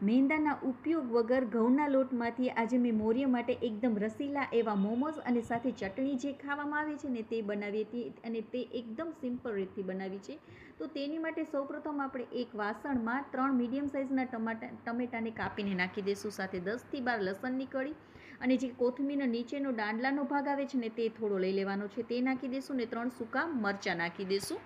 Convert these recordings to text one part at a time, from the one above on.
મેંદાના ઉપયોગ વગર ઘઉંના લોટમાંથી આજે મેં મૌર્ય માટે એકદમ રસીલા એવા મોમોઝ અને સાથે ચટણી જે ખાવામાં આવે છે ને તે બનાવી હતી, અને તે એકદમ સિમ્પલ રીતથી બનાવી છે. તો તેની માટે સૌપ્રથમ આપણે એક વાસણમાં 3 મીડિયમ સાઇઝના ટમેટાને કાપીને નાખી દઈશું, સાથે 10થી 12 લસણની કળી, અને જે કોથમીરનો નીચેનો દાંડલાનો ભાગ આવે છે ને તે થોડો લઈ લેવાનો છે, તે નાખી દઈશું, ને 3 સૂકા મરચાં નાખી દઈશું.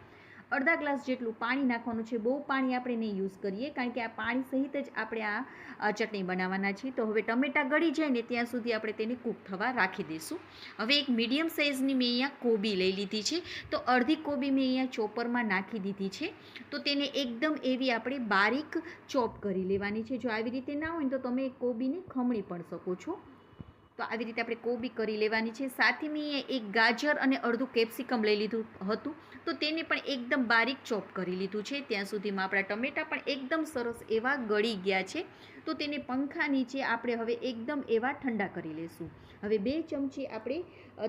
અડધા ગ્લાસ જેટલું પાણી નાખવાનું છે. બહુ પાણી આપણે નહીં યુઝ કરીએ, કારણ કે આ પાણી સહિત જ આપણે આ ચટણી બનાવવાના છીએ. તો હવે ટમેટા ગળી જાય ને ત્યાં સુધી આપણે તેને કૂક થવા રાખી દઈશું. હવે એક મીડિયમ સાઇઝની મેં અહીંયા કોબી લઈ લીધી છે. તો અડધી કોબી મેં અહીંયા ચોપરમાં નાખી દીધી છે. તો તેને એકદમ એવી આપણે બારીક ચોપ કરી લેવાની છે. જો આવી રીતે ના હોય ને તો તમે કોબીને ખમણી પણ શકો છો. તો આવી રીતે આપણે કોબી કરી લેવાની છે. સાથે મેં એક ગાજર અને અડધું કેપ્સિકમ લઈ લીધું હતું, તો તેને પણ એકદમ બારીક ચોપ કરી લીધું છે. ત્યાં સુધીમાં આપણા ટમેટા પણ એકદમ સરસ એવા ગળી ગયા છે. તો તેને પંખા નીચે આપણે હવે એકદમ એવા ઠંડા કરી લઈશું. હવે 2 ચમચી આપણે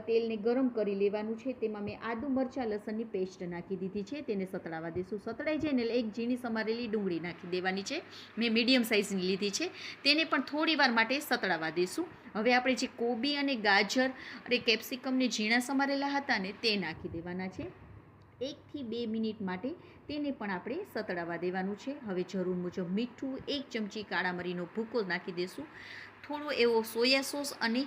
તેલને ગરમ કરી લેવાનું છે. તેમાં મેં આદુ મરચાં લસણની પેસ્ટ નાખી દીધી છે. તેને સતળાવા દઈશું. સતળાઈ જાય ને એટલે એક ઝીણી સમારેલી ડુંગળી નાખી દેવાની છે. મેં મીડિયમ સાઇઝની લીધી છે. તેને પણ થોડી વાર માટે સતળાવા દઈશું. હવે આપણે જે કોબી અને ગાજર અને કેપ્સિકમને ઝીણા સમારેલા હતા ને તે નાખી દેવાના છે. 1 થી 2 મિનિટ માટે તેને પણ આપણે સતળાવા દેવાનું છે. હવે જરૂર મુજબ મીઠું, 1 ચમચી કાળા મરીનો ભૂકો નાખી દઈશું. થોડો એવો સોયા સોસ અને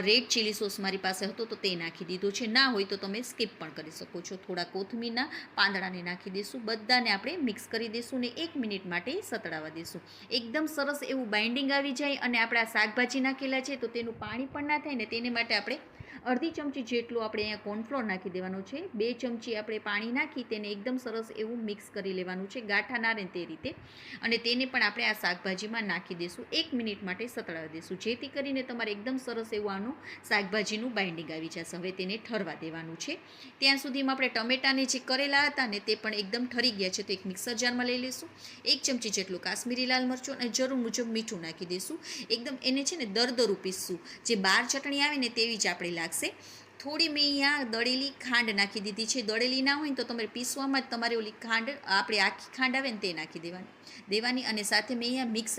રેડ ચીલી સોસ મારી પાસે હતો તો તે નાખી દીધો છે. ના હોય તો તમે સ્કીપ પણ કરી શકો છો. થોડા કોથમીરના પાંદડાને નાખી દઈશું. બધાને આપણે મિક્સ કરી દઈશું ને 1 મિનિટ માટે સતળાવા દઈશું. એકદમ સરસ એવું બાઇન્ડિંગ આવી જાય અને આપણે આ શાકભાજી નાખેલા છે તો તેનું પાણી પણ ના થાય ને, તેને માટે આપણે અડધી ચમચી જેટલું આપણે અહીંયા કોર્નફ્લોર નાખી દેવાનું છે. 2 ચમચી આપણે પાણી નાખી તેને એકદમ સરસ એવું મિક્સ કરી લેવાનું છે, ગાંઠા ના રહે તે રીતે. અને તેને પણ આપણે આ શાકભાજીમાં નાખી દઈશું. 1 મિનિટ માટે સતળાવી દઈશું, જેથી કરીને તમારે એકદમ સરસ એવું આનું શાકભાજીનું બાઇન્ડિંગ આવી જશે. હવે તેને ઠરવા દેવાનું છે. ત્યાં સુધીમાં આપણે ટમેટાને જે કરેલા હતા ને તે પણ એકદમ ઠરી ગયા છે. તો એક મિક્સર જારમાં લઈ લઈશું. 1 ચમચી જેટલું કાશ્મીરી લાલ મરચું અને જરૂર મુજબ મીઠું નાખી દઈશું. એકદમ એને છે ને દરદરું પીસશું, જે બાર ચટણી આવે ને તેવી જ આપણે લાગશે. થોડી મેં અહીંયા દળેલી ખાંડ નાખી દીધી છે. દળેલી ના હોય ને તો તમારે પીસવામાં જ તમારે ઓલી ખાંડ, આપણે આખી ખાંડ આવે ને તે નાખી દેવાની. અને સાથે મેં અહીંયા મિક્સ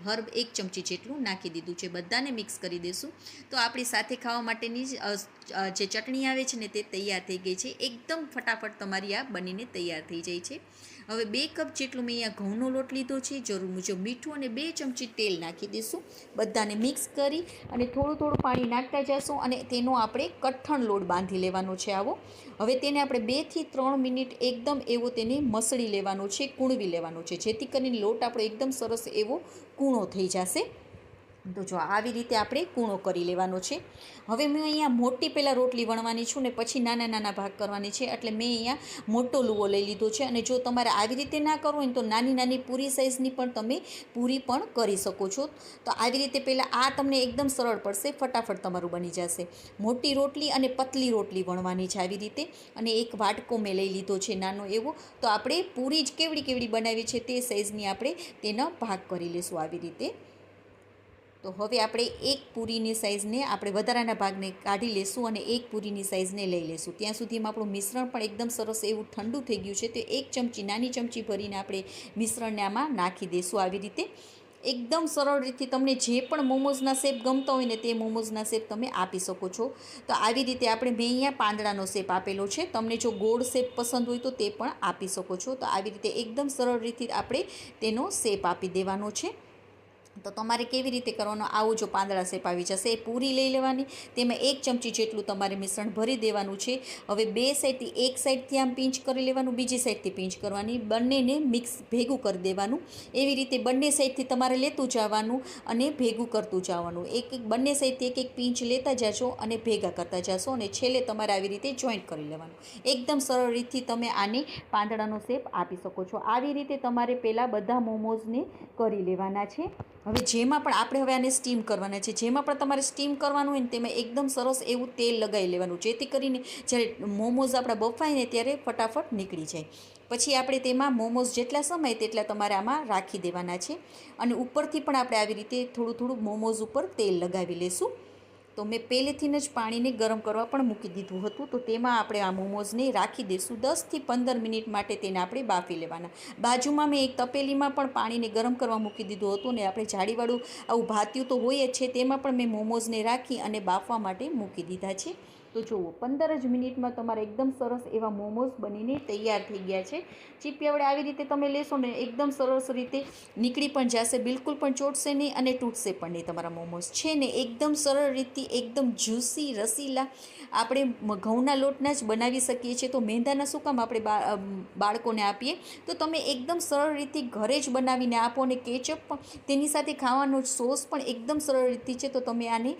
હર્બ 1 ચમચી જેટલું નાખી દીધું છે. બધાને મિક્સ કરી દઈશું. તો આપણી સાથે ખાવા માટેની જે ચટણી આવે છે ને તે તૈયાર થઈ ગઈ છે. એકદમ ફટાફટ તમારી આ બનીને તૈયાર થઈ જાય છે. હવે 2 કપ જેટલું મેં અહીંયા ઘઉંનો લોટ લીધો છે. જરૂર મુજબ મીઠું અને 2 ચમચી તેલ નાખી દઈશું. બધાને મિક્સ કરી અને થોડું પાણી નાખતા જઈશું અને તેનો આપણે કઠણ લોટ બાંધી લેવાનો છે આવો. હવે તેને આપણે 2 થી 3 મિનિટ એકદમ એવો તેને મસળી લેવાનો છે, કૂણવી લેવાનો છે, જેથી કરીને લોટ આપણો એકદમ સરસ એવો કૂણો થઈ જશે. તો જો આવી રીતે આપણે કૂણો કરી લેવાનો છે. હવે મેં અહીંયા મોટી પહેલાં રોટલી વણવાની છું ને પછી નાના નાના ભાગ કરવાની છે, એટલે મેં અહીંયા મોટો લુવો લઈ લીધો છે. અને જો તમારે આવી રીતે ના કરવું હોય તો નાની નાની પૂરી સાઇઝની પણ તમે પૂરી પણ કરી શકો છો. તો આવી રીતે પહેલાં આ તમને એકદમ સરળ પડશે, ફટાફટ તમારું બની જશે. મોટી રોટલી અને પતલી રોટલી વણવાની છે આવી રીતે. અને એક વાટકો મેં લઈ લીધો છે નાનો એવો. તો આપણે પૂરી જ કેવડી બનાવી છે તે સાઇઝની આપણે તેનો ભાગ કરી લઈશું આવી રીતે. તો હવે આપણે એક પૂરીની સાઇઝને આપણે વધારાના ભાગને કાઢી લેશું અને એક પૂરીની સાઇઝને લઈ લેશું. ત્યાં સુધીમાં આપણું મિશ્રણ પણ એકદમ સરસ એવું ઠંડુ થઈ ગયું છે. તો 1 ચમચી, નાની ચમચી ભરીને આપણે મિશ્રણને આમાં નાખી દઈશું આવી રીતે. એકદમ સરળ રીતથી તમને જે પણ મોમોઝના શેપ ગમતા હોય ને તે મોમોઝના શેપ તમે આપી શકો છો. તો આવી રીતે આપણે મેં અહીંયા પાંદડાનો શેપ આપેલો છે. તમને જો ગોળ શેપ પસંદ હોય તો તે પણ આપી શકો છો. તો આવી રીતે એકદમ સરળ રીતથી આપણે તેનો શેપ આપી દેવાનો છે. તો તમારે કેવી રીતે કરવાનો, આવો જો પાંદડા શેપ આવી જશે. એ પૂરી લઈ લેવાની, તેમાં 1 ચમચી જેટલું તમારે મિશ્રણ ભરી દેવાનું છે. હવે 2 સાઈડથી, એક સાઈડથી આમ પિંચ કરી લેવાનું, બીજી સાઈડથી પિંચ કરવાની, બંનેને મિક્સ ભેગું કરી દેવાનું. એવી રીતે બંને સાઈડથી તમારે લેતું જવાનું અને ભેગું કરતું જવાનું. બંને સાઈડથી એક પિંચ લેતા જશો અને ભેગા કરતા જશો અને છેલ્લે તમારે આવી રીતે જોઈન્ટ કરી લેવાનું. એકદમ સરળ રીતથી તમે આને પાંદડાનો શેપ આપી શકો છો. આવી રીતે તમારે પહેલાં બધા મોમોઝને કરી લેવાના છે. હવે જેમાં પણ આપણે હવે આને સ્ટીમ કરવાના છે, જેમાં પણ તમારે સ્ટીમ કરવાનું હોય ને તેમાં એકદમ સરસ એવું તેલ લગાવી લેવાનું, જેથી કરીને જ્યારે મોમોઝ આપણા બફાય ને ત્યારે ફટાફટ નીકળી જાય. પછી આપણે તેમાં મોમોઝ જેટલા સમય તેટલા તમારે આમાં રાખી દેવાના છે. અને ઉપરથી પણ આપણે આવી રીતે થોડું મોમોઝ ઉપર તેલ લગાવી લેશું. તો મેં પહેલેથી જ પાણીને ગરમ કરવા પણ મૂકી દીધું હતું. તો તેમાં આપણે આ મોમોઝને રાખી દઈશું 10થી 15 મિનિટ માટે. તેને આપણે બાફી લેવાના. બાજુમાં મેં એક તપેલીમાં પણ પાણીને ગરમ કરવા મૂકી દીધું હતું ને આપણે જાળીવાળું આવું ભાત્યું તો હોય જ છે, તેમાં પણ મેં મોમોઝને રાખી અને બાફવા માટે મૂકી દીધા છે. તો જુઓ 15 જ મિનિટમાં તમારા એકદમ સરસ એવા મોમોઝ બનીને તૈયાર થઈ ગયા છે. ચીપી વડે આવી રીતે તમે લેશો ને એકદમ સરસ રીતે નીકળી પણ જશે, બિલકુલ પણ ચોટશે નહીં અને તૂટશે પણ નહીં. તમારા મોમોઝ છે ને એકદમ સરળ રીતથી એકદમ જ્યુસી રસીલા આપણે ઘઉંના લોટના જ બનાવી શકીએ છીએ. તો મેંદાના શું કામ આપણે બાળકોને આપીએ? તો તમે એકદમ સરળ રીતથી ઘરે જ બનાવીને આપો. અને કેચઅપ પણ તેની સાથે ખાવાનો સોસ પણ એકદમ સરળ રીતથી છે. તો તમે આને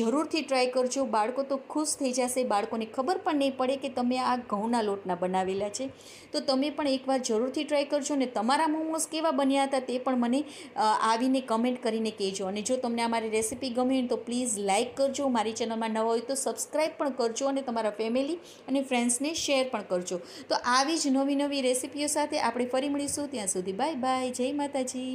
જરૂરથી ટ્રાય કરજો. બાળકો તો ખુશ થઈ જશે. બાળકોને ખબર પણ નહીં પડે કે તમે આ ઘઉંના લોટના બનાવેલા છે. તો તમે પણ એકવાર જરૂરથી ટ્રાય કરજો. ને તમારા મોમોઝ કેવા બન્યા હતા તે પણ મને આવીને કમેન્ટ કરીને કહેજો. અને જો તમને અમારી રેસીપી ગમે તો પ્લીઝ લાઇક કરજો. મારી ચેનલમાં નવા હોય તો સબસ્ક્રાઈબ પણ કરજો અને તમારા ફેમિલી અને ફ્રેન્ડ્સને શેર પણ કરજો. તો આવી જ નવી નવી રેસીપીઓ સાથે આપણે ફરી મળીશું. ત્યાં સુધી બાય બાય. જય માતાજી.